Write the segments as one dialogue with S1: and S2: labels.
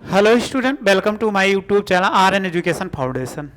S1: Hello student, welcome to my YouTube channel R N education foundation.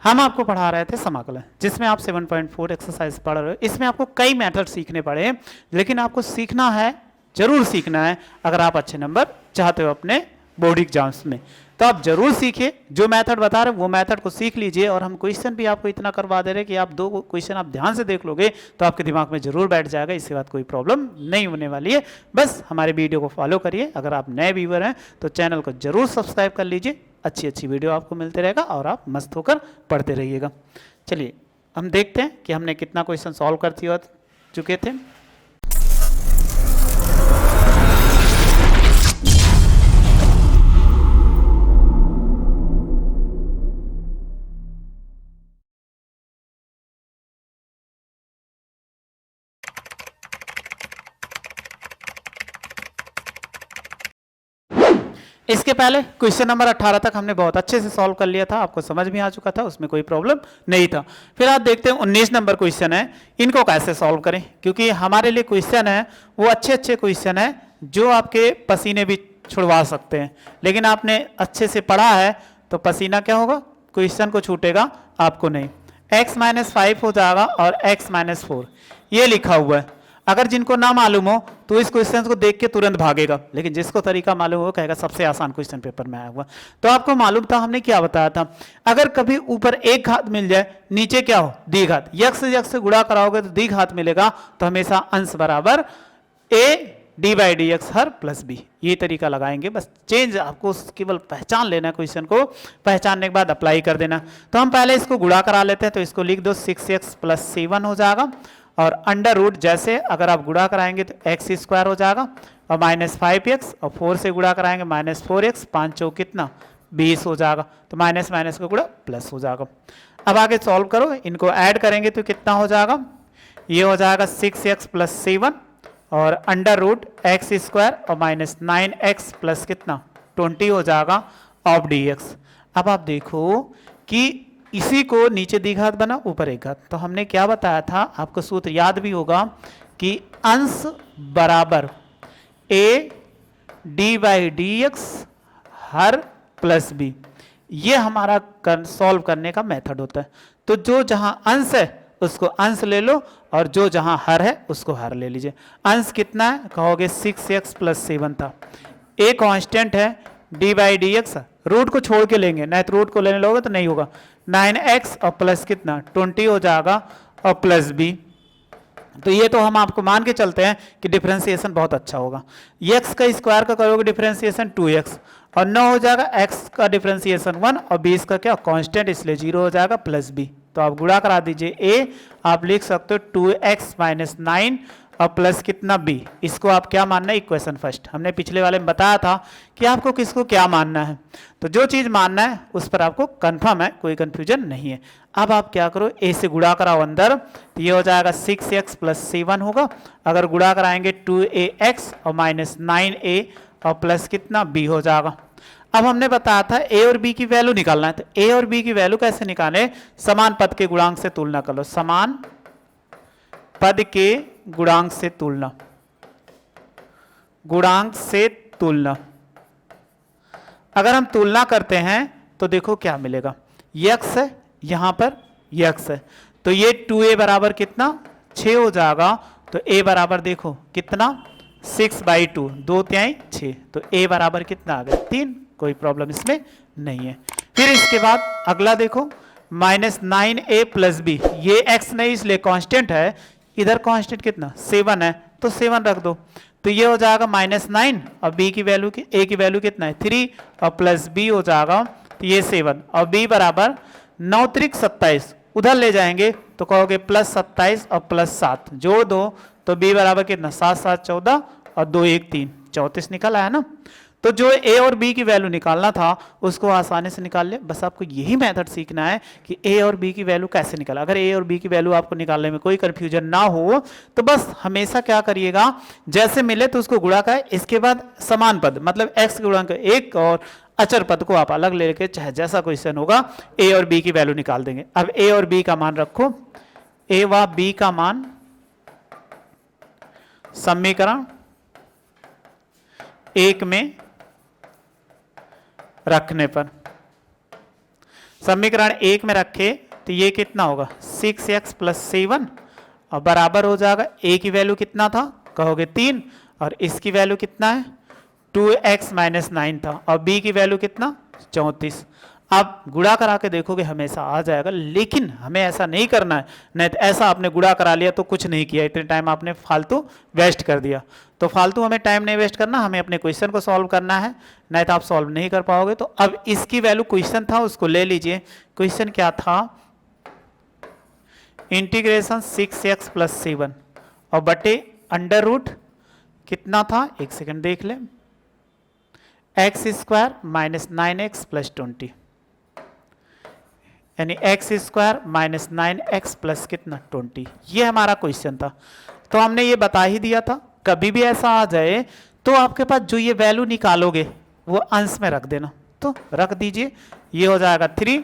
S1: हम आपको पढ़ा रहे थे समाकलन, जिसमें आप 7.4 एक्सरसाइज पढ़ रहे हो। इसमें आपको कई मेथड सीखने पड़े, लेकिन आपको सीखना है, जरूर सीखना है अगर आप अच्छे नंबर चाहते हो अपने बोर्ड एग्जाम्स में। तो आप जरूर सीखिए, जो मेथड बता रहे हैं वो मेथड को सीख लीजिए। और हम क्वेश्चन भी आपको इतना करवा दे रहे हैं कि आप दो क्वेश्चन आप ध्यान से देख लोगे तो आपके दिमाग में जरूर बैठ जाएगा। इसके बाद कोई प्रॉब्लम नहीं होने वाली है। बस हमारे वीडियो को फॉलो करिए। अगर आप नए व्यूअर हैं तो चैनल को जरूर सब्सक्राइब कर लीजिए। अच्छी अच्छी वीडियो आपको मिलते रहेगा और आप मस्त होकर पढ़ते रहिएगा। चलिए हम देखते हैं कि हमने कितना क्वेश्चन सॉल्व कर चुके थे। इसके पहले क्वेश्चन नंबर 18 तक हमने बहुत अच्छे से सॉल्व कर लिया था, आपको समझ में आ चुका था, उसमें कोई प्रॉब्लम नहीं था। फिर आप देखते हैं 19 नंबर क्वेश्चन है, इनको कैसे सॉल्व करें, क्योंकि हमारे लिए क्वेश्चन है वो अच्छे अच्छे क्वेश्चन है जो आपके पसीने भी छुड़वा सकते हैं। लेकिन आपने अच्छे से पढ़ा है तो पसीना क्या होगा, क्वेश्चन को छूटेगा, आपको नहीं। x-5 हो जाएगा और x-4 ये लिखा हुआ है। अगर जिनको ना मालूम हो तो इस क्वेश्चन को देख के तुरंत भागेगा, लेकिन जिसको तरीका मालूम हो कहेगा सबसे आसान क्वेश्चन पेपर में आया हुआ। तो आपको मालूम था, हमने क्या बताया था, अगर कभी ऊपर एक घात मिल जाए, नीचे क्या हो द्विघात, यक्ष से गुणा कराओगे तो द्विघात मिलेगा, तो हमेशा अंश बराबर a d/dx her plus b, ये तरीका लगाएंगे। बस चेंज आपको केवल पहचान लेना है, क्वेश्चन को पहचानने के बाद अप्लाई कर देना। तो हम पहले इसको गुणा करा लेते हैं, तो इसको लिख दो 6x + 7 हो जाएगा, और अंडर रूट जैसे अगर आप गुणा कराएंगे तो x² हो जाएगा, और -5x, और 4 से गुणा कराएंगे -4x, 5 चौक कितना 20 हो जाएगा, तो माइनस माइनस का गुणा प्लस हो जाएगा। अब आगे सॉल्व करो, इनको ऐड करेंगे तो कितना हो जाएगा, ये हो जाएगा 6x + 7 और अंडर रूट x² और -9x प्लस कितना 20 हो जाएगा ऑफ dx। अब आप देखो कि इसी को नीचे द्विघात बना ऊपर एक घात, तो हमने क्या बताया था, आपको सूत्र याद भी होगा कि अंश बराबर a d/dx her plus b, ये हमारा सॉल्व करने का मेथड होता है। तो जो जहां अंश है उसको अंश ले लो, और जो जहां हर है उसको हर ले लीजिए। अंश कितना है कहोगे 6x + 7 था, a कांस्टेंट है, d/dx रूट को छोड़ के लेंगे, नहीं तो रूट को लेने लोगे तो नहीं होगा, 9x और प्लस कितना 20 हो जाएगा और प्लस b। तो ये तो हम आपको मान के चलते हैं कि डिफरेंशिएशन बहुत अच्छा होगा। x का स्क्वायर का करोगे डिफरेंशिएशन 2x, और 9 हो जाएगा x का डिफरेंशिएशन 1, और 20 का क्या कांस्टेंट इसलिए 0 हो जाएगा प्लस b। तो आप गुणा करा दीजिए, a आप लिख सकते हो 2x - 9 और प्लस कितना b। इसको आप क्या मानना है, इक्वेशन फर्स्ट। हमने पिछले वाले में बताया था कि आपको किसको क्या मानना है, तो जो चीज मानना है उस पर आपको कंफर्म है, कोई कंफ्यूजन नहीं है। अब आप क्या करो, a से गुणा कराओ अंदर, तो ये हो जाएगा 6x + 7 होगा, अगर गुणा कराएंगे 2ax और -9a और प्लस कितना b हो जाएगा। अब हमने बताया था a और b की वैल्यू निकालना है, तो a और b की वैल्यू कैसे निकालें, समान पद के गुणांक से तुलना कर लो, समान पद के गुणांक से तुलना, गुणांक से तुलना। अगर हम तुलना करते हैं तो देखो क्या मिलेगा, x है, यहां पर x है, तो ये 2a बराबर कितना 6 हो जाएगा, तो a बराबर देखो कितना 6/2, 2×3 6, तो a बराबर कितना आ गया 3, कोई प्रॉब्लम इसमें नहीं है। फिर इसके बाद अगला देखो -9a + b, ये x नहीं इसलिए कांस्टेंट है, इधर कांस्टेंट कितना 7 है, तो 7 रख दो, तो ये हो जाएगा -9 और b की वैल्यू a की वैल्यू कितना है 3 और प्लस b हो जाएगा, तो ये 7 और b बराबर 9 त्रिक 27, उधर ले जाएंगे तो कहोगे +27 और +7 जोड़ दो, तो b बराबर कितना 7 7 14 और 2 1 3 34 निकल आया ना। तो जो a और b की वैल्यू निकालना था उसको आसानी से निकाल ले। बस आपको यही मेथड सीखना है कि a और b की वैल्यू कैसे निकाला। अगर a और b की वैल्यू आपको निकालने में कोई कंफ्यूजन ना हो तो बस हमेशा क्या करिएगा, जैसे मिले तो उसको गुणा करें, इसके बाद समान पद मतलब x गुणा एक और अचर पद को आप अलग लेके चाहे जैसा क्वेश्चन होगा a और b की वैल्यू निकाल देंगे। अब a और b का मान रखो, a व b का मान समीकरण 1 में रखने पर। समीकरण 1 में रखे तो ये कितना होगा 6x प्लस 7 और बराबर हो जाएगा a की वैल्यू कितना था कहोगे 3 और इसकी वैल्यू कितना है 2x माइनस 9 था और b की वैल्यू कितना 34। आप गुणा करा के देखोगे हमेशा आ जाएगा, लेकिन हमें ऐसा नहीं करना है, नहीं तो ऐसा आपने गुणा करा लिया तो कुछ नहीं किया, इतने टाइम आपने फालतू वेस्ट कर दिया। तो फालतू हमें टाइम नहीं वेस्ट करना, हमें अपने क्वेश्चन को सॉल्व करना है, नहीं तो आप सॉल्व नहीं कर पाओगे। तो अब इसकी वैल्यू क्वेश्चन था उसको ले लीजिए। क्वेश्चन क्या था, इंटीग्रेशन 6x प्लस 7 और बटे अंडर रूट कितना था, एक सेकंड देख लें, x square minus 9x plus 20, यानी x square minus 9x plus कितना 20, ये हमारा क्वेश्चन था। तो हमने ये बता ही दिया था कभी भी ऐसा आ जाए तो आपके पास जो ये वैल्यू निकालोगे वो अंश में रख देना, तो रख दीजिए। ये हो जाएगा 3,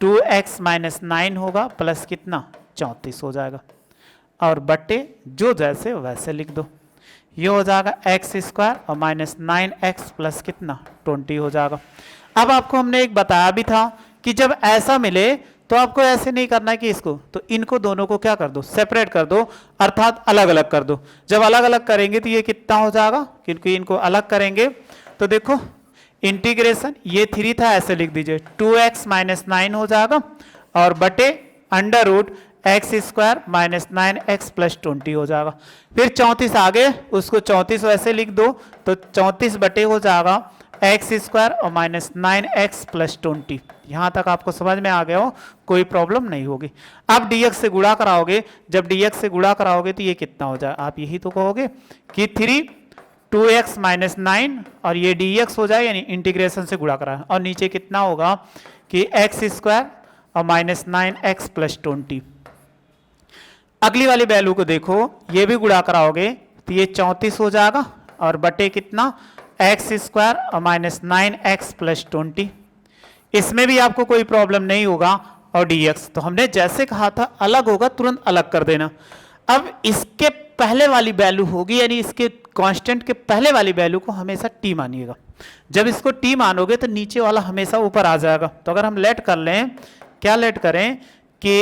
S1: 2x माइनस 9 होगा प्लस कितना 34 हो जाएगा और बटे जो जैसे वैसे लिख दो। ये हो जाएगा एक्स स्क्वायर और माइनस 9x प्लस कितना 20 हो जाएगा। अब आपको हमने एक बताया भी था कि जब ऐसा मिले तो आपको ऐसे नहीं करना है कि इसको, तो इनको दोनों को क्या कर दो सेपरेट कर दो, अर्थात अलग अलग कर दो। जब अलग अलग करेंगे तो ये कितना हो जाएगा, क्योंकि इनको अलग करेंगे तो देखो इंटीग्रेशन ये 3 था ऐसे लिख दीजिए 2x माइनस 9 हो जाएगा और बटे under root x square minus 9x plus 20 हो जाएगा। फिर 34 आगे उसको 34 वैसे लिख दो तो 34 बटे हो जाएगा एक्स स्क्वायर और माइनस 9x प्लस 20। यहाँ तक आपको समझ में आ गया हो, कोई प्रॉब्लम नहीं होगी। अब dx से गुणा कराओगे, जब dx से गुणा कराओगे तो ये कितना हो जाए, आप यही तो कहोगे कि 3 2x माइनस 9 और ये dx हो जाए, यानी इंटीग्रेशन से गुणा करा और नीचे कितना होगा कि एक्स स्क्वायर और माइनस 9x प्लस 20। अगली वाली वैल्यू को देखो, ये भी गुणा कराओगे तो ये 34 हो जाएगा और बटे कितना एक्स स्क्वायर और माइनस 9x प्लस 20। इसमें भी आपको कोई प्रॉब्लम नहीं होगा और dx तो हमने जैसे कहा था अलग होगा तुरंत अलग कर देना। अब इसके पहले वाली वैल्यू होगी, यानी इसके कांस्टेंट के पहले वाली वैल्यू को हमेशा t मानिएगा। जब इसको t मानोगे तो नीचे वाला हमेशा ऊपर आ जाएगा। तो अगर हम लेट कर लें, क्या लेट करें कि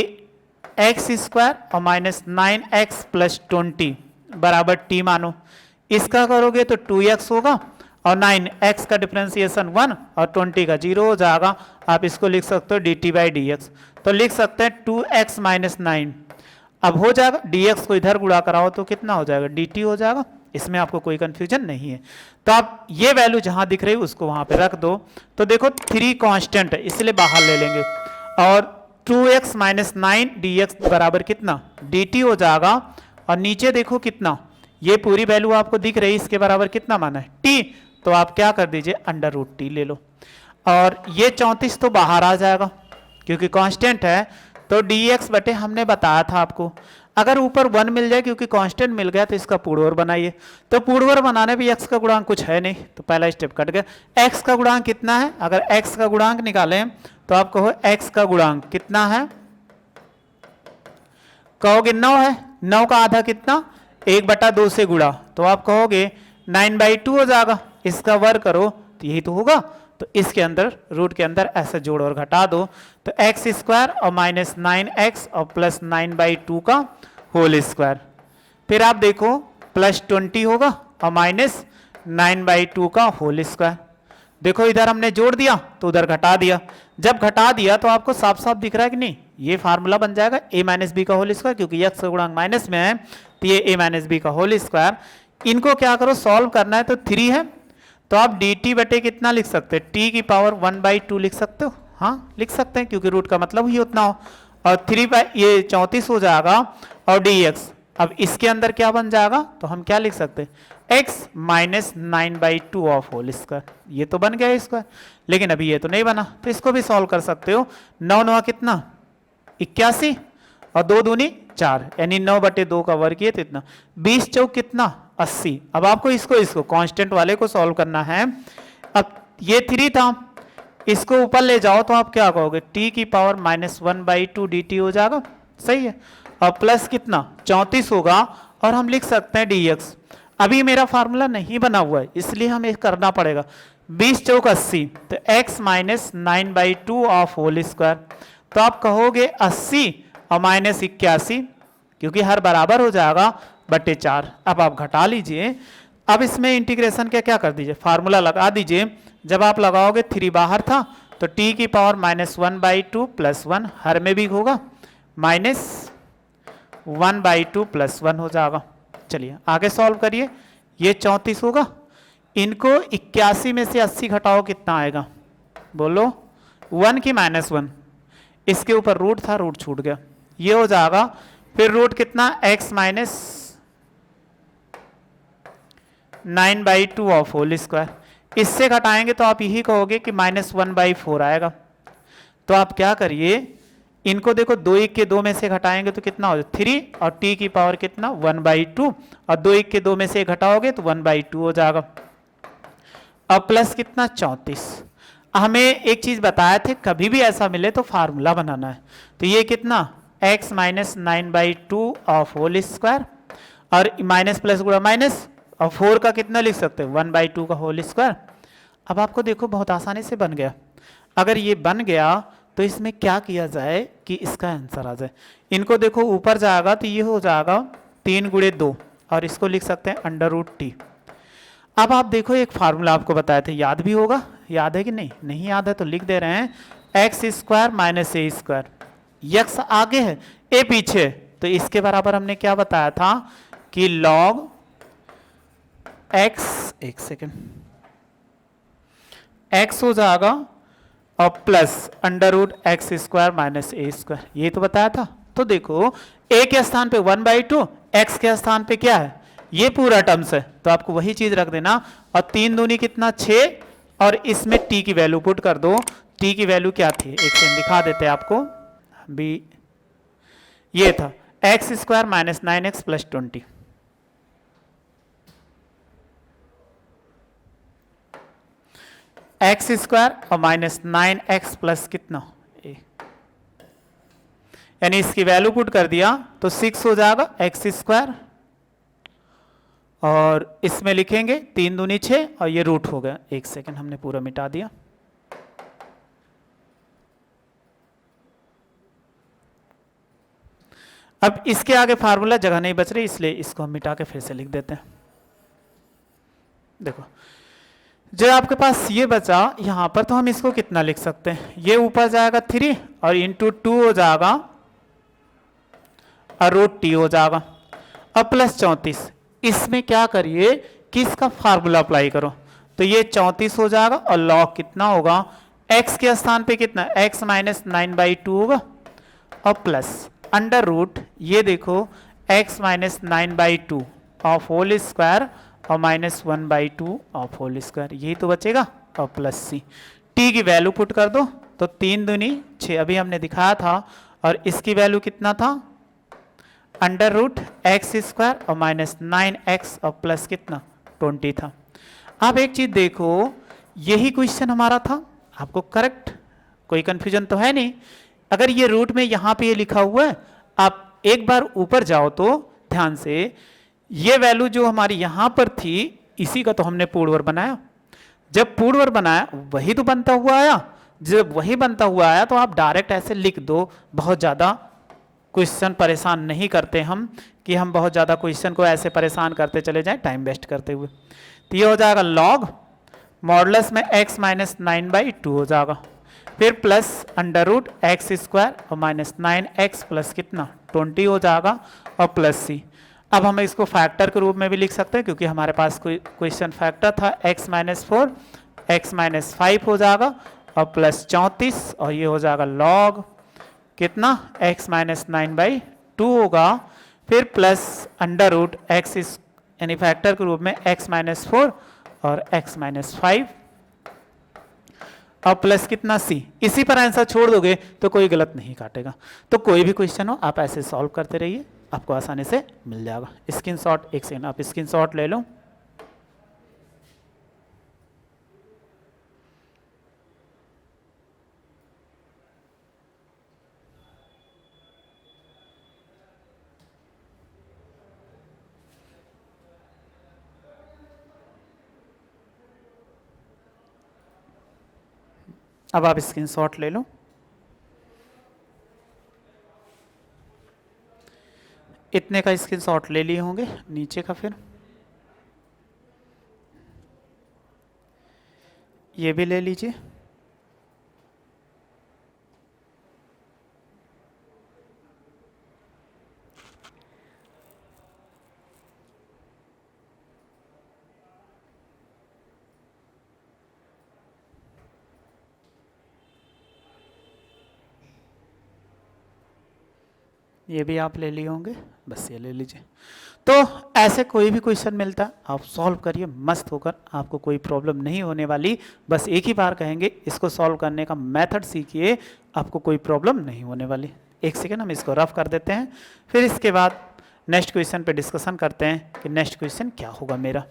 S1: एक्स स्क्वायर और माइनस 9x प्लस 20 बराबर t मानो, इसका करोगे तो 2x होगा और 9x का डिफरेंशिएशन 1 और 20 का 0 हो जाएगा। आप इसको लिख सकते हो dt बाई dx, तो लिख सकते हैं 2x माइनस 9। अब हो जाएगा dx को इधर गुणा कराओ तो कितना हो जाएगा dt हो जाएगा, इसमें आपको कोई कंफ्यूजन नहीं है। तो आप ये वैल्यू जहां दिख रही है उसको वहां पे रख दो। तो देखो 3 कांस्टेंट है इसलिए बाहर ले लेंगे और 2x माइनस 9 dx बराबर कितना dt हो जाएगा और नीचे देखो कितना, ये पूरी वैल्यू आपको दिख रही है, इसके बराबर कितना माना है t, तो आप क्या कर दीजिए अंडर रूट t ले लो और ये 34 तो बाहर आ जाएगा क्योंकि कांस्टेंट है। तो dx बटे हमने बताया था आपको, अगर ऊपर 1 मिल जाए क्योंकि कांस्टेंट मिल गया तो इसका पूर्वर बनाइए। तो पूर्वर बनाने पे x का गुणांक कुछ है नहीं तो पहला स्टेप कट गया। x का गुणांक कितना है, अगर x का गुणांक निकालें तो आप कहो x का गुणांक कितना है, कहोगे 9 है, 9 का आधा कितना 1/2 से गुणा, तो आप कहोगे 9/2 हो जाएगा। इसका वर्ग करो तो यही तो होगा, तो इसके अंदर रूट के अंदर ऐसे जोड़ और घटा दो तो एक्स स्क्वायर और माइनस 9x और प्लस 9/2 का होल स्क्वायर। फिर आप देखो प्लस 20 होगा और माइनस 9/2 का होल स्क्वायर। देखो इधर हमने जोड़ दिया तो उधर घटा दिया, जब घटा दिया तो आपको साफ साफ दिख रहा है कि नहीं, ये फार्मूला बन जाएगा a माइनस बी का होल स्क्वायर, क्योंकि x का गुणांक माइनस में है तो ये a माइनस बी का होल स्क्वायर। इनको क्या करो सॉल्व करना है तो 3 है तो आप dt बटे कितना लिख सकते हैं t की पावर 1/2 लिख सकते हो, हाँ लिख सकते हैं क्योंकि रूट का मतलब ही उतना हो और 3 ये 34 हो जाएगा और dx। अब इसके अंदर क्या बन जाएगा तो हम क्या लिख सकते हैं x minus 9/2 of whole square, ये तो बन गया स्क्वायर, लेकिन अभी ये तो नहीं बना तो इसको भी सॉल्व कर सकते हो। 9 9 कितना 81 और 2 दूनी 4, यानी 9/2 का वर्ग किए तो इतना 20 चौक कितना 80। अब आपको इसको कांस्टेंट वाले को सॉल्व करना है। अब ये 3 था, इसको ऊपर ले जाओ तो आप क्या कहोगे t की पावर माइनस 1/2 dt हो जाएगा, सही है, और प्लस कितना 34 होगा और हम लिख सकते हैं dx। अभी मेरा फार्मूला नहीं बना हुआ है इसलिए हमें करना पड़ेगा 20 चौक 80, तो x minus 9/2 of whole square. तो आप कहोगे 80 और माइनस 81, क्योंकि हर बराबर हो जाएगा बटे 4। अब आप घटा लीजिए। अब इसमें इंटीग्रेशन क्या क्या कर दीजिए, फार्मूला लगा दीजिए। जब आप लगाओगे 3 बाहर था तो t की पावर -1/2 + 1 हर में भी होगा, -1/2 + 1 हो जाएगा। चलिए आगे सॉल्व करिए। ये 34 होगा, इनको 81 में से 80 घटाओ कितना आएगा, बोलो 1 की -1, इसके ऊपर रूट था, रूट छूट गया, ये हो जाएगा। फिर रूट कितना, x minus 9/2 of whole square. इससे घटाएंगे तो आप यही कहोगे कि -1/4 आएगा। तो आप क्या करिए, इनको देखो 2 1 के 2 में से घटाएंगे तो कितना हो जाए 3, और t की पावर कितना 1/2, और 2 1 के 2 में से घटाओगे तो 1/2 हो जाएगा। अब प्लस कितना 34। हमें एक चीज बताए थे, कभी भी ऐसा मिले तो फार्मूला बनाना है। तो ये कितना x minus 9/2 of whole square, और माइनस प्लस गुणा माइनस, और 4 का कितना लिख सकते हैं 1/2 का होल स्क्वायर। अब आपको देखो बहुत आसानी से बन गया। अगर ये बन गया तो इसमें क्या किया जाए कि इसका आंसर आ जाए। इनको देखो ऊपर जाएगा तो ये हो जाएगा 3 × 2, और इसको लिख सकते हैं √t। अब आप देखो एक फार्मूला आपको बताए थे, याद भी होगा, याद है कि नहीं, नहीं याद है तो लिख दे रहे हैं, x² minus a square. X आगे है, ए पीछे, तो इसके बराबर हमने क्या बताया था कि log x, एक सेकेंड, x हो जाएगा और plus √x² minus a square, ये तो बताया था। तो देखो a के स्थान पे 1/2, x के स्थान पे क्या है, ये पूरा टर्म्स है, तो आपको वही चीज रख देना। और 3 दूनी कितना 6, और इसमें t की वैल्यू पुट कर दो। t की वैल्यू क्या थी, एक सेकंड दिखा देते हैं आपको भी, ये था x² माइनस 9x + 20। x² और माइनस 9x प्लस कितना, यानी इसकी वैल्यू पुट कर दिया तो 6 हो जाएगा x², और इसमें लिखेंगे 3 दूनी 6, और ये रूट हो गया। एक सेकंड, हमने पूरा मिटा दिया। अब इसके आगे फार्मूला जगह नहीं बच रही, इसलिए इसको हम मिटा के फिर से लिख देते हैं। देखो जो आपके पास ये बचा यहां पर, तो हम इसको कितना लिख सकते हैं, ये ऊपर जाएगा 3 और इंटू 2 हो जाएगा, और √t हो जाएगा। अब प्लस 34, इसमें क्या करिए कि इसका फार्मूला अप्लाई करो, तो ये 34 हो जाएगा, और लॉग कितना होगा, x के स्थान पे कितना, x माइनस 9/2 होगा, और प्लस √ ये देखो x minus 9/2 of whole square, और -1/2 ऑफ होल स्क्वायर, यही तो बचेगा, और प्लस c। t की वैल्यू पुट कर दो, तो 3 दूनी 6 अभी हमने दिखाया था, और इसकी वैल्यू कितना था √x² और -9x और प्लस कितना 20 था। आप एक चीज देखो, यही क्वेश्चन हमारा था, आपको करेक्ट, कोई कंफ्यूजन तो है नहीं। अगर ये रूट में यहां पे ये लिखा हुआ है, आप एक बार ऊपर जाओ तो ध्यान से, ये वैल्यू जो हमारी यहां पर थी, इसी का तो हमने पूर्वर बनाया। जब पूर्वर बनाया वही तो बनता हुआ आया, जब वही बनता हुआ आया तो आप डायरेक्ट ऐसे लिख दो। बहुत ज़्यादा क्वेश्चन परेशान नहीं करते हम, कि हम बहुत ज़्यादा क्वेश्चन को ऐसे परेशान करते चले जाएं टाइम वेस्ट करते हुए। तो ये हो जाएगा लॉग मॉडुलस में x माइनस 9/2 हो जाएगा, फिर प्लस √x² और -9x प्लस कितना 20 हो जाएगा, और प्लस c। अब हम इसको फैक्टर के रूप में भी लिख सकते हैं, क्योंकि हमारे पास कोई क्वेश्चन फैक्टर था, x माइनस 4 x माइनस 5 हो जाएगा, और प्लस 34, और ये हो जाएगा लॉग कितना x माइनस 9/2 होगा, फिर प्लस √x यानी फैक्टर के रूप में x माइनस 4 और x माइनस 5, और प्लस कितना c। इसी पर आंसर छोड़ दोगे तो कोई गलत नहीं काटेगा। तो कोई भी क्वेश्चन हो आप ऐसे सॉल्व करते रहिए, आपको आसानी से मिल जाएगा। स्क्रीनशॉट, एक सेकंड आप स्क्रीनशॉट ले लो। अब आप स्क्रीनशॉट ले लो। इतने का स्क्रीनशॉट ले लिए होंगे, नीचे का फिर ये भी ले लीजिए। ये भी आप ले लिए होंगे, बस ये ले लीजिए। तो ऐसे कोई भी क्वेश्चन मिलता है आप सॉल्व करिए मस्त होकर, आपको कोई प्रॉब्लम नहीं होने वाली। बस एक ही बार कहेंगे इसको सॉल्व करने का मेथड सीखिए, आपको कोई प्रॉब्लम नहीं होने वाली। एक सेकेंड हम इसको रफ कर देते हैं, फिर इसके बाद नेक्स्ट क्वेश्चन पे डिस्कशन करते हैं कि नेक्स्ट क्वेश्चन क्या होगा मेरा।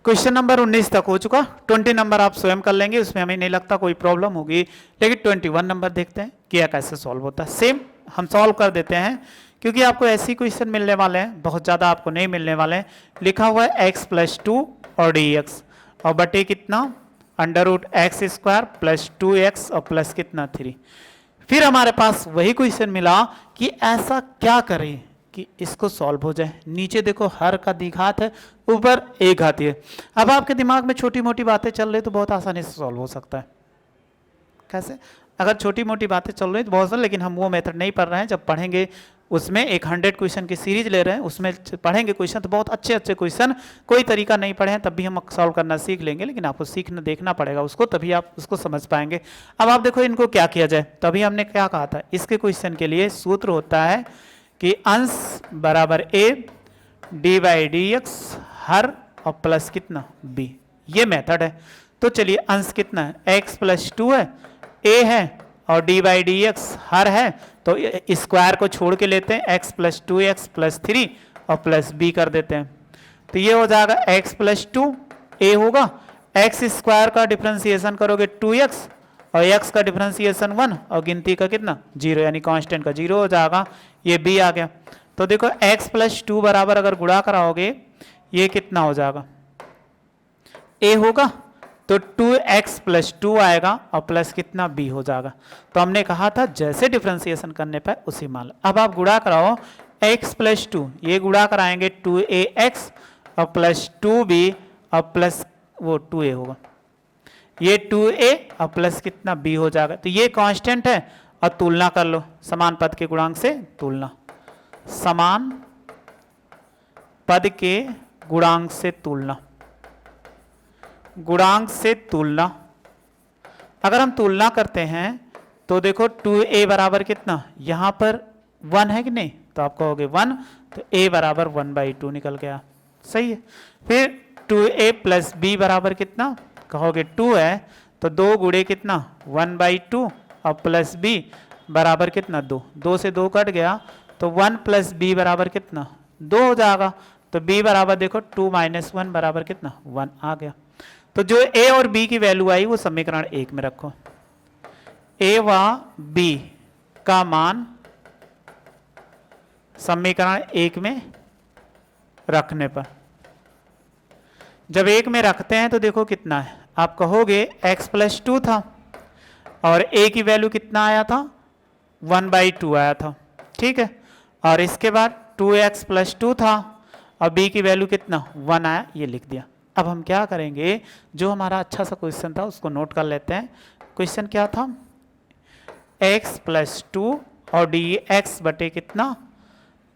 S1: क्वेश्चन नंबर 19 तक हो चुका, 20 नंबर आप स्वयं कर लेंगे, उसमें हमें नहीं लगता कोई प्रॉब्लम होगी। लेकिन 21 नंबर देखते हैं कि यह कैसे सॉल्व होता है। सेम हम सॉल्व कर देते हैं, क्योंकि आपको ऐसी क्वेश्चन मिलने वाले हैं, बहुत ज़्यादा आपको नहीं मिलने वाले हैं। लिखा हुआ है x + 2 और dx और बटे कितना √x² + 2x और प्लस कितना 3। फिर हमारे पास वही क्वेश्चन मिला कि ऐसा क्या करें कि इसको सॉल्व हो जाए। नीचे देखो हर का द्विघात है, ऊपर एक घात है। अब आपके दिमाग में छोटी मोटी बातें चल रही तो बहुत आसानी से सॉल्व हो सकता है। कैसे? अगर छोटी मोटी बातें चल रही तो बहुत सारी, लेकिन हम वो मेथड नहीं पढ़ रहे हैं। जब पढ़ेंगे उसमें एक 100 क्वेश्चन की सीरीज ले रहे हैं, उसमें पढ़ेंगे क्वेश्चन तो बहुत अच्छे अच्छे क्वेश्चन, कोई तरीका नहीं पढ़े हैं तब भी हम सॉल्व करना सीख लेंगे, लेकिन आपको सीखना देखना पड़ेगा उसको, तभी आप उसको समझ पाएंगे। अब आप देखो इनको क्या किया जाए, तभी हमने क्या कहा था, इसके क्वेश्चन के लिए सूत्र होता है कि अंश बराबर a d/dx हर और प्लस कितना b, ये मेथड है। तो चलिए अंश कितना है, x + 2 है, a है और d/dx हर है, तो स्क्वायर को छोड़ के लेते हैं, x + 2x + 3 और प्लस b कर देते हैं। तो ये हो जाएगा x + 2 a होगा, x² का डिफरेंशिएशन करोगे 2x और x का डिफरेंशिएशन 1 और गिनती का कितना 0, यानी कांस्टेंट का 0 हो जाएगा। ये b आ गया। तो देखो x + 2 बराबर अगर गुणा कराओगे ये कितना हो जाएगा, a होगा तो 2x + 2 आएगा और प्लस कितना b हो जाएगा। तो हमने कहा था जैसे डिफरेंशिएशन करने पर उसी मान। अब आप गुणा कराओ x + 2, ये गुणा कराएंगे 2ax और प्लस 2b और प्लस वो 2a होगा, ये 2a और प्लस कितना b हो जाएगा। तो ये कांस्टेंट है और तुलना कर लो, समान पद के गुणांक से तुलना, समान पद के गुणांक से तुलना, गुणांक से तुलना। अगर हम तुलना करते हैं तो देखो 2a बराबर कितना, यहां पर 1 है कि नहीं, तो आप कहोगे 1, तो a बराबर 1/2 निकल गया, सही है। फिर 2a + b बराबर कितना, कहोगे 2 है, तो 2 गुणे कितना 1/2 और प्लस b बराबर कितना 2, 2 से 2 कट गया, तो 1 + b बराबर कितना 2 हो जाएगा। तो b बराबर देखो 2 - 1 बराबर कितना 1 आ गया। तो जो a और b की वैल्यू आई वो समीकरण 1 में रखो, a व b का मान समीकरण 1 में रखने पर, जब 1 में रखते हैं तो देखो कितना है, आप कहोगे x + 2 था और a की वैल्यू कितना आया था 1/2 आया था, ठीक है। और इसके बाद 2x + 2 था और b की वैल्यू कितना 1 आया, ये लिख दिया। अब हम क्या करेंगे, जो हमारा अच्छा सा क्वेश्चन था उसको नोट कर लेते हैं। क्वेश्चन क्या था, x + 2 और dx बटे कितना,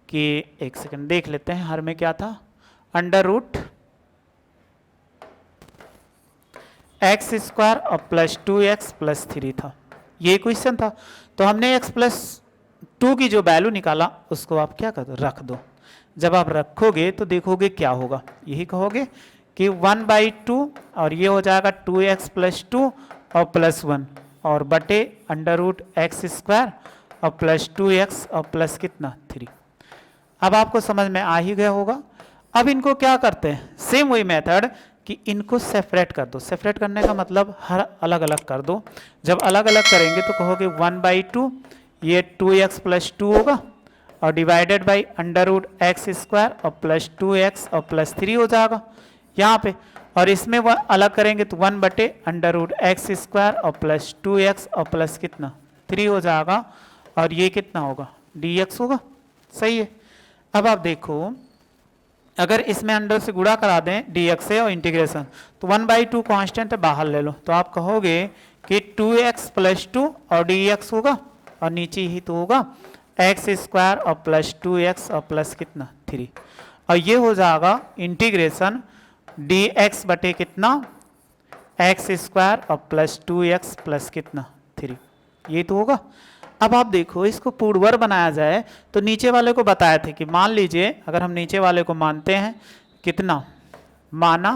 S1: कि एक सेकंड देख लेते हैं, हर में क्या था √x² और प्लस 2x + 3 था, ये क्वेश्चन था। तो हमने x + 2 की जो वैल्यू निकाला उसको आप क्या कर दो, रख दो। जब आप रखोगे तो देखोगे क्या होगा, यही कहोगे कि 1/2 और ये हो जाएगा 2x + 2 और प्लस 1 और बटे √x² और प्लस 2x और प्लस कितना 3। अब आपको समझ में आ ही गया होगा। अब इनको क्या करते हैं, सेम वही मेथड कि इनको सेपरेट कर दो। सेपरेट करने का मतलब हर अलग अलग कर दो। जब अलग अलग करेंगे तो कहोगे 1/2 ये 2x प्लस 2 होगा और divided by under root x square और प्लस 2x और प्लस 3 हो जाएगा यहाँ पे। और इसमें वह अलग करेंगे तो 1/√x स्क्वायर और प्लस 2x और प्लस कितना 3 हो जाएगा और ये कितना होगा dx होगा। सही है। अब आप देखो अगर इसमें अंडर से गुणा करा दें dx से और इंटीग्रेशन तो 1/2 कांस्टेंट है बाहर ले लो तो आप कहोगे कि 2x प्लस 2 और dx होगा और नीचे ही तो होगा x स्क्वायर और प्लस 2x और प्लस कितना 3 और ये हो जाएगा इंटीग्रेशन dx बटे कितना x स्क्वायर और प्लस 2x प्लस कितना 3 ये तो होगा। अब आप देखो इसको पूर्वर बनाया जाए तो नीचे वाले को बताए थे कि मान लीजिए अगर हम नीचे वाले को मानते हैं कितना माना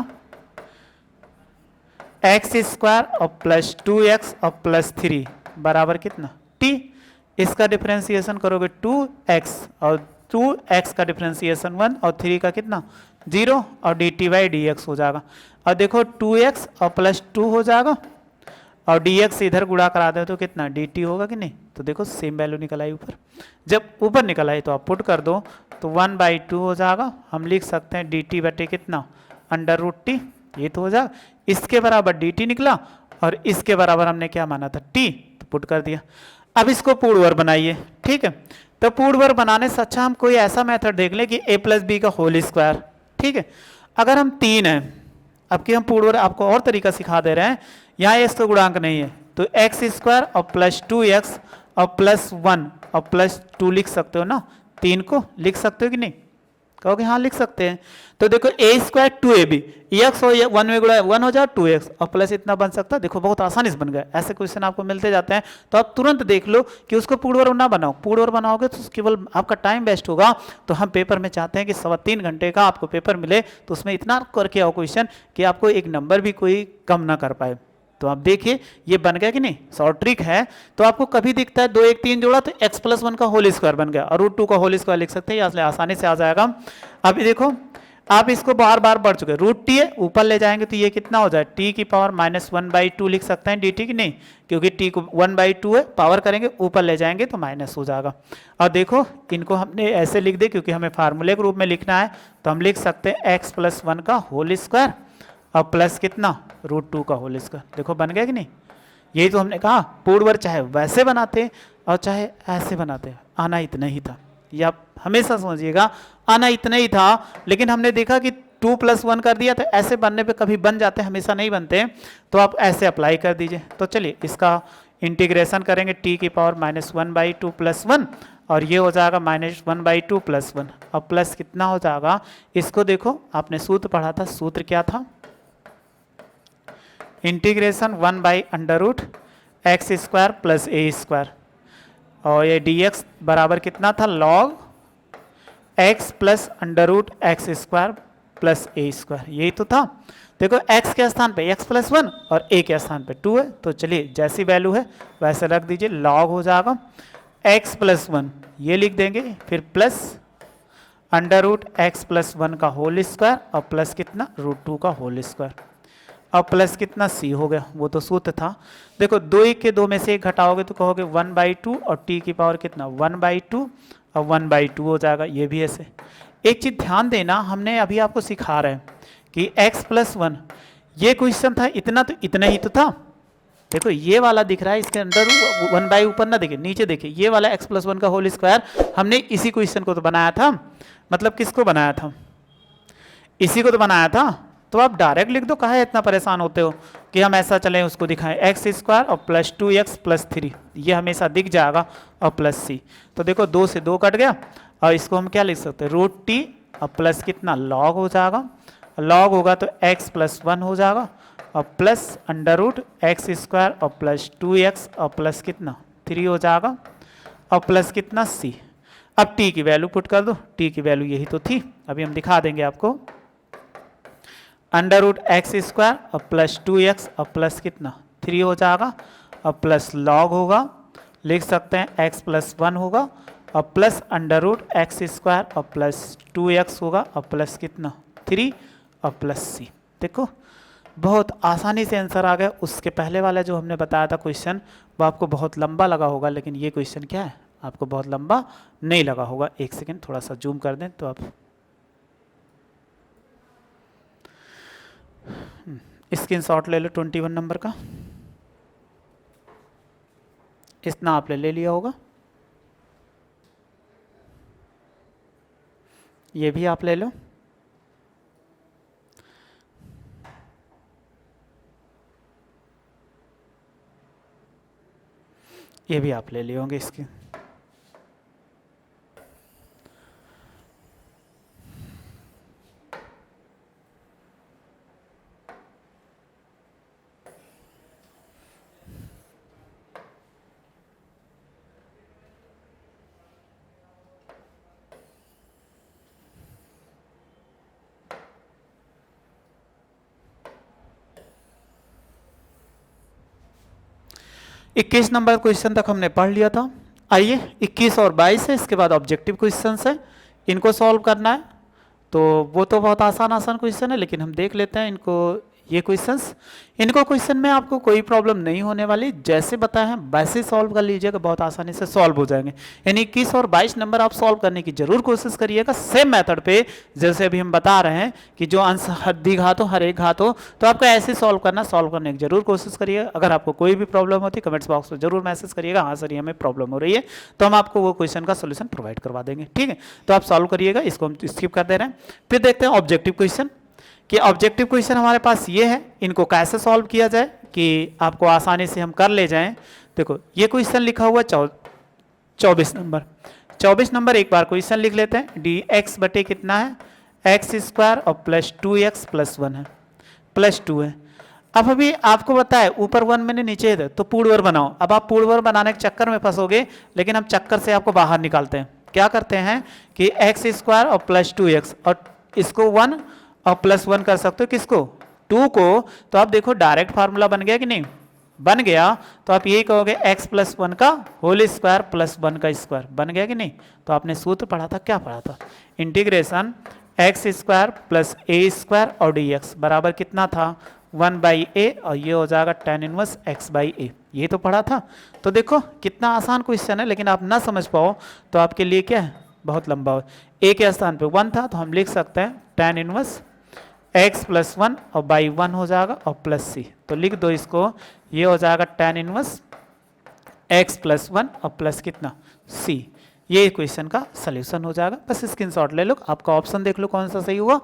S1: x स्क्वायर और प्लस 2x और प्लस 3 बराबर कितना t। इसका डिफरेंशिएशन करोगे 2x और 2x का डिफरेंशिएशन 1 और 3 का कितना 0 और dt/dx हो जाएगा। और देखो 2x और प्लस 2 हो जाएगा और dx से इधर गुणा करा दे तो कितना dt होगा कि नहीं। तो देखो सेम वैल्यू निकल आई ऊपर। जब ऊपर निकल आई तो आप पुट कर दो तो 1/2 हो जाएगा। हम लिख सकते हैं dt बटे कितना अंडर रूट t ये तो हो जाएगा। इसके बराबर dt निकला और इसके बराबर हमने क्या माना था t तो पुट कर दिया। अब इसको पूर्वर बनाइए। ठीक है तो पूर्वर बनाने से अच्छा हम कोई ऐसा मेथड देख लें कि a प्लस बी का होल स्क्वायर। ठीक है अगर हम 3 हैं अब कि हम पूर्वर आपको और तरीका सिखा दे रहे हैं यहाँ x तो गुणांक नहीं है तो x स्क्वायर और प्लस 2x और प्लस 1 और प्लस 2 लिख सकते हो ना। 3 को लिख सकते हो कि नहीं कहोगे हाँ लिख सकते हैं। तो देखो a स्क्वायर 2ab x हो 1 में गुणा 1 हो जाए 2x और प्लस इतना बन सकता है। देखो बहुत आसानी से बन गया। ऐसे क्वेश्चन आपको मिलते जाते हैं तो आप तुरंत देख लो कि उसको पूर्वर ना बनाओ। पूर्वर बनाओगे तो केवल आपका टाइम वेस्ट होगा। तो हम पेपर में चाहते हैं कि 3.25 घंटे का आपको पेपर मिले तो उसमें इतना करके आओ क्वेश्चन कि आपको एक नंबर भी कोई कम ना कर पाए। तो आप देखिए ये बन गया कि नहीं शॉर्ट ट्रिक है। तो आपको कभी दिखता है 2 1 3 जोड़ा तो x प्लस 1 का होल स्क्वायर बन गया और √2 का होल स्क्वायर लिख सकते हैं इसलिए आसानी से आ जाएगा। अभी देखो आप इसको बार बार बढ़ चुके √t है ऊपर ले जाएंगे तो ये कितना हो जाए t की पावर -1/2 लिख सकते हैं dt की नहीं क्योंकि t को 1/2 है पावर करेंगे ऊपर ले जाएंगे तो माइनस हो जाएगा। और देखो इनको हमने ऐसे लिख दे क्योंकि हमें फार्मूले के रूप में लिखना है तो हम लिख सकते हैं x प्लस 1 का होल स्क्वायर और प्लस कितना √2 का होल स्क्वायर। देखो बन गया कि नहीं। यही तो हमने कहा पूर्वर चाहे वैसे बनाते और चाहे ऐसे बनाते आना इतना ही था। ये आप हमेशा समझिएगा आना इतना ही था। लेकिन हमने देखा कि 2 + 1 कर दिया तो ऐसे बनने पे कभी बन जाते हमेशा नहीं बनते तो आप ऐसे अप्लाई कर दीजिए। तो चलिए इसका इंटीग्रेशन करेंगे t की पावर -1/2 + 1 और ये हो जाएगा -1/2 + 1 और प्लस कितना हो जाएगा। इसको देखो आपने सूत्र पढ़ा था। सूत्र क्या था integration 1/√x square plus a square और ये dx बराबर कितना था log x plus √x square plus a square. यही तो था। देखो x के स्थान पे x प्लस 1 और a के स्थान पे 2 है तो चलिए जैसी वैल्यू है वैसे रख दीजिए। log हो जाएगा x प्लस 1 ये लिख देंगे फिर प्लस √x प्लस 1 का होल स्क्वायर और प्लस कितना √2 का होल स्क्वायर और प्लस कितना c हो गया वो तो सूत्र था। देखो 2 के 2 में से 1 घटाओगे तो कहोगे 1/2 और t की पावर कितना 1/2 और 1/2 हो जाएगा। ये भी ऐसे। एक चीज़ ध्यान देना हमने अभी आपको सिखा रहे हैं कि x प्लस 1 ये क्वेश्चन था इतना तो इतना ही तो था। देखो ये वाला दिख रहा है इसके अंदर 1 ऊपर ना देखिए नीचे देखिए ये वाला x प्लस 1 का होल स्क्वायर हमने इसी क्वेश्चन को तो बनाया था। मतलब किसको बनाया था इसी को तो बनाया था। तो आप डायरेक्ट लिख दो काहे इतना परेशान होते हो कि हम ऐसा चलें उसको दिखाएं x स्क्वायर और प्लस 2x प्लस 3 ये हमेशा दिख जाएगा और प्लस c। तो देखो 2 से 2 कट गया और इसको हम क्या लिख सकते हैं √t और प्लस कितना log हो जाएगा। log होगा तो x प्लस 1 हो जाएगा और प्लस √x स्क्वायर और प्लस 2x और प्लस कितना 3 हो जाएगा और प्लस कितना c। अब t की वैल्यू पुट कर दो। t की वैल्यू यही तो थी अभी हम दिखा देंगे आपको √x स्क्वायर और प्लस 2x और प्लस कितना 3 हो जाएगा और प्लस log होगा लिख सकते हैं x प्लस 1 होगा और प्लस √x स्क्वायर और प्लस 2x होगा और प्लस कितना 3 और प्लस c। देखो बहुत आसानी से आंसर आ गया। उसके पहले वाला जो हमने बताया था क्वेश्चन वो आपको बहुत लंबा लगा होगा, लेकिन ये क्वेश्चन क्या है आपको बहुत लंबा नहीं लगा होगा। एक सेकेंड थोड़ा सा जूम कर दें तो आप स्क्रीनशॉट ले लो 21 नंबर का, इतना आपने ले लिया होगा। ये भी आप ले लो, ये भी आप ले लिए होंगे इसके। इक्कीस नंबर क्वेश्चन तक हमने पढ़ लिया था। आइए 21 और 22 है, इसके बाद ऑब्जेक्टिव क्वेश्चंस है, इनको सॉल्व करना है। तो वो तो बहुत आसान आसान क्वेश्चन है, लेकिन हम देख लेते हैं इनको। ये क्वेश्चंस, इनको क्वेश्चन में आपको कोई प्रॉब्लम नहीं होने वाली, जैसे बताए हैं वैसे सॉल्व कर लीजिएगा, बहुत आसानी से सॉल्व हो जाएंगे। यानी 21 और 22 नंबर आप सॉल्व करने की जरूर कोशिश करिएगा सेम मेथड पे, जैसे अभी हम बता रहे हैं कि जो आंसर द्विघात हो हर एक घात हो, तो आपको ऐसे सॉल्व करने की जरूर कोशिश करिएगा। अगर आपको कोई भी प्रॉब्लम होती है कमेंट्स बॉक्स में जरूर मैसेज करिएगा, हाँ सर ये हमें प्रॉब्लम हो रही है, तो हम आपको वो क्वेश्चन का सोल्यूशन प्रोवाइड करवा देंगे। ठीक है, तो आप सॉल्व करिएगा, इसको हम स्किप कर दे रहे हैं। फिर देखते हैं ऑब्जेक्टिव क्वेश्चन, कि ऑब्जेक्टिव क्वेश्चन हमारे पास ये है, इनको कैसे सॉल्व किया जाए कि आपको आसानी से हम कर ले जाएं। देखो ये क्वेश्चन लिखा हुआ 24 नंबर, 24 नंबर एक बार क्वेश्चन लिख लेते हैं। डी एक्स बटे कितना है, एक्स स्क्वायर और प्लस 2x प्लस 1 है, प्लस 2 है। अब अभी आपको बताया ऊपर 1 मैंने नीचे है, तो पूर्णवर्ग बनाओ। अब आप पूर्णवर्ग बनाने के चक्कर में फंसोगे, लेकिन हम चक्कर से आपको बाहर निकालते हैं। क्या करते हैं कि एक्स स्क्वायर और प्लस 2x, और इसको 1 और प्लस 1 कर सकते हो, किसको 2 को। तो आप देखो डायरेक्ट फार्मूला बन गया कि नहीं, बन गया। तो आप यही कहोगे x प्लस 1 का होल स्क्वायर प्लस 1 का स्क्वायर, बन गया कि नहीं। तो आपने सूत्र पढ़ा था, क्या पढ़ा था, इंटीग्रेशन एक्स स्क्वायर प्लस ए स्क्वायर और डी एक्स बराबर कितना था 1/a, और ये हो जाएगा tan इनवर्स x/a, ये तो पढ़ा था। तो देखो कितना आसान क्वेश्चन है, लेकिन आप ना समझ पाओ तो आपके लिए क्या है बहुत लंबा हो। a के स्थान पे 1 था, तो हम लिख सकते हैं tan इनवर्स x प्लस 1 और बाई 1 हो जाएगा और प्लस c, तो लिख दो इसको, ये हो जाएगा tan इनवर्स x प्लस 1 और प्लस कितना c। ये क्वेश्चन का सलूशन हो जाएगा। बस स्क्रीनशॉट ले लो, आपका ऑप्शन देख लो कौन सा सही हुआ।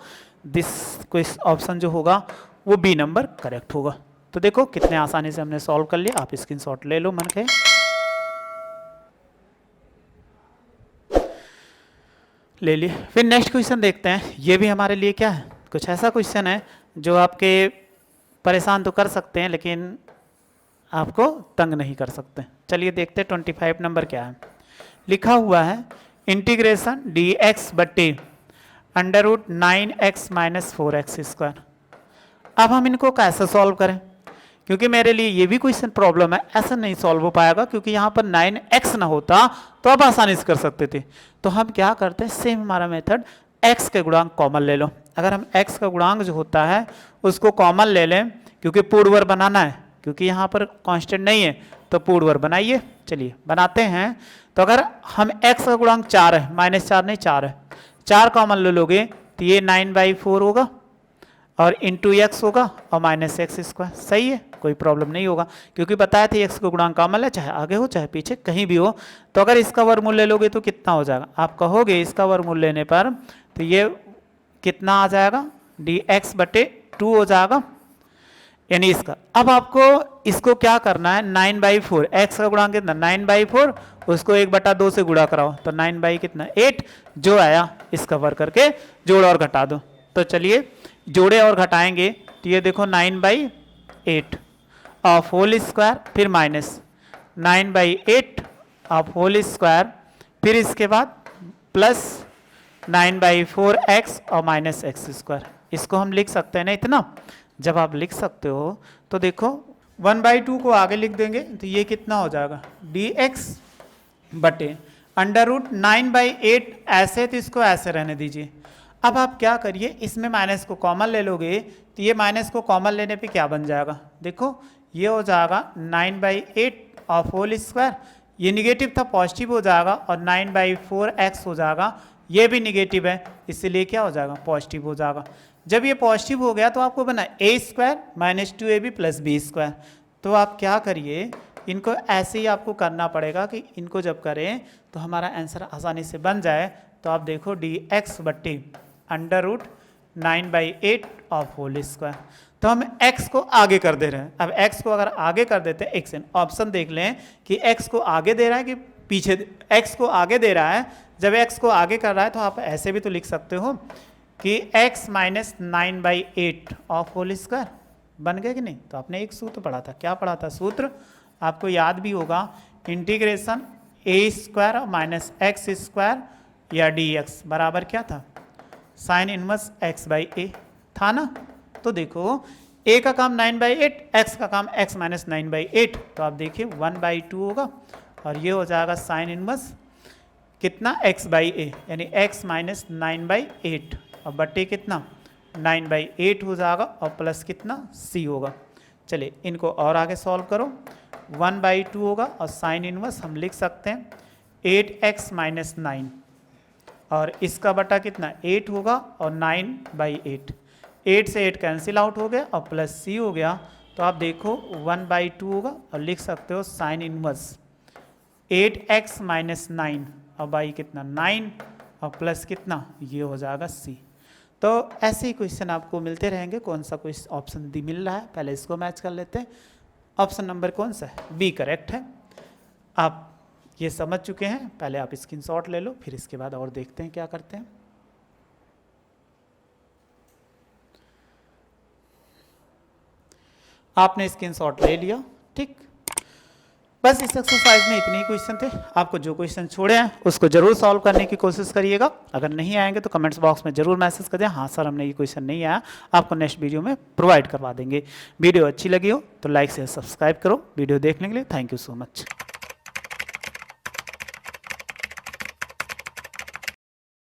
S1: दिस ऑप्शन जो होगा वो बी नंबर करेक्ट होगा। तो देखो कितने आसानी से हमने सॉल्व कर लिया, आप स्क्रीनशॉट ले लो मन के। ले लिए। फिर नेक्स्ट क्वेश्चन देखते हैं, ये भी हमारे लिए क्या है, कुछ ऐसा क्वेश्चन है जो आपके परेशान तो कर सकते हैं लेकिन आपको तंग नहीं कर सकते। चलिए देखते हैं 25 नंबर क्या है। लिखा हुआ है इंटीग्रेशन डी एक्स बटे √9x माइनस 4x स्क्वायर। अब हम इनको कैसे सॉल्व करें, क्योंकि मेरे लिए ये भी क्वेश्चन प्रॉब्लम है, ऐसा नहीं सॉल्व हो पाएगा, क्योंकि यहाँ पर 9x ना होता तो आप आसानी से कर सकते थे। तो हम क्या करते हैं, सेम हमारा मेथड, x के गुणांक कॉमन ले लो। अगर हम x का गुणांक जो होता है उसको कॉमन ले लें, क्योंकि पूर्णवर्ग बनाना है, क्योंकि यहाँ पर कांस्टेंट नहीं है, तो पूर्णवर्ग बनाइए। चलिए बनाते हैं। तो अगर हम x का गुणांक 4 है, -4 नहीं 4 है, 4 कॉमन ले लोगे तो ये 9/4 होगा और इंटू x होगा और माइनस एक्स स्क्वायर। सही है, कोई प्रॉब्लम नहीं होगा, क्योंकि बताया था x का गुणांक कॉमन है, चाहे आगे हो चाहे पीछे कहीं भी हो। तो अगर इसका वर्गमूल ले लोगे तो कितना हो जाएगा, आप कहोगे इसका वर्गमूल लेने पर तो ये कितना आ जाएगा, dx बटे 2 हो जाएगा, यानी इसका। अब आपको इसको क्या करना है, 9/4, x का गुणांक कितना 9/4, उसको 1/2 से गुणा कराओ, तो 9 कितना 8, जो आया इसका वर्ग करके जोड़ और घटा दो। तो चलिए जोड़े और घटाएंगे, तो ये देखो 9/8 ऑफ होल स्क्वायर, फिर माइनस 9/8 ऑफ होल स्क्वायर, फिर इसके बाद प्लस 9/4x और माइनस एक्स स्क्वायर। इसको हम लिख सकते हैं ना इतना। जब आप लिख सकते हो तो देखो 1/2 को आगे लिख देंगे, तो ये कितना हो जाएगा, dx बटे √9/8, ऐसे तो इसको ऐसे रहने दीजिए। अब आप क्या करिए, इसमें माइनस को कॉमन ले लोगे तो ये माइनस को कॉमन लेने पे क्या बन जाएगा, देखो ये हो जाएगा 9/8 ऑफ होल स्क्वायर, ये निगेटिव था पॉजिटिव हो जाएगा, और 9/4x हो जाएगा, ये भी निगेटिव है इसलिए क्या हो जाएगा, पॉजिटिव हो जाएगा। जब ये पॉजिटिव हो गया तो आपको बना a² - 2ab + b²। तो आप क्या करिए, इनको ऐसे ही आपको करना पड़ेगा कि इनको जब करें तो हमारा आंसर आसानी से बन जाए। तो आप देखो dx बट्टी √9/8 ऑफ होल स्क्वायर। तो हम x को आगे कर दे रहे हैं। अब x को अगर आगे कर देते हैं, x ऑप्शन देख लें कि x को आगे दे रहा है कि पीछे, x को आगे दे रहा है। जब x को आगे कर रहा है तो आप ऐसे भी तो लिख सकते हो कि x - 9/8 ऑफ होल स्क्वायर, बन गया कि नहीं। तो आपने एक सूत्र पढ़ा था, क्या पढ़ा था सूत्र, आपको याद भी होगा, इंटीग्रेशन a² - x² या dx बराबर क्या था, sin इनवर्स x/a था ना। तो देखो a का काम 9/8, x का काम x - 9/8, तो आप देखिए 1/2 होगा, और ये हो जाएगा sin इनवर्स कितना x/a, यानी x - 9/8, और बट्टे कितना 9/8 हो जाएगा, और प्लस कितना c होगा। चलिए इनको और आगे सॉल्व करो, 1/2 होगा, और साइन इनवर्स हम लिख सकते हैं 8x - 9, और इसका बटा कितना 8 होगा, और 9/8, 8 से 8 कैंसिल आउट हो गया, और प्लस c हो गया। तो आप देखो 1/2 होगा, और लिख सकते हो साइन इनवर्स 8x - 9, और बाई कितना 9, और प्लस कितना, ये हो जाएगा c। तो ऐसे ही क्वेश्चन आपको मिलते रहेंगे। कौन सा कोई ऑप्शन डी मिल रहा है, पहले इसको मैच कर लेते हैं। ऑप्शन नंबर कौन सा है, बी करेक्ट है। आप ये समझ चुके हैं, पहले आप स्क्रीनशॉट ले लो, फिर इसके बाद और देखते हैं क्या करते हैं। आपने स्क्रीनशॉट ले लिया, ठीक। बस इस एक्सरसाइज में इतने ही क्वेश्चन थे। आपको जो क्वेश्चन छोड़े हैं उसको जरूर सॉल्व करने की कोशिश करिएगा। अगर नहीं आएंगे तो कमेंट्स बॉक्स में जरूर मैसेज कर दें, हाँ सर हमने ये क्वेश्चन नहीं आया, आपको नेक्स्ट वीडियो में प्रोवाइड करवा देंगे। वीडियो अच्छी लगी हो तो लाइक से सब्सक्राइब करो। वीडियो देखने के लिए थैंक यू सो मच।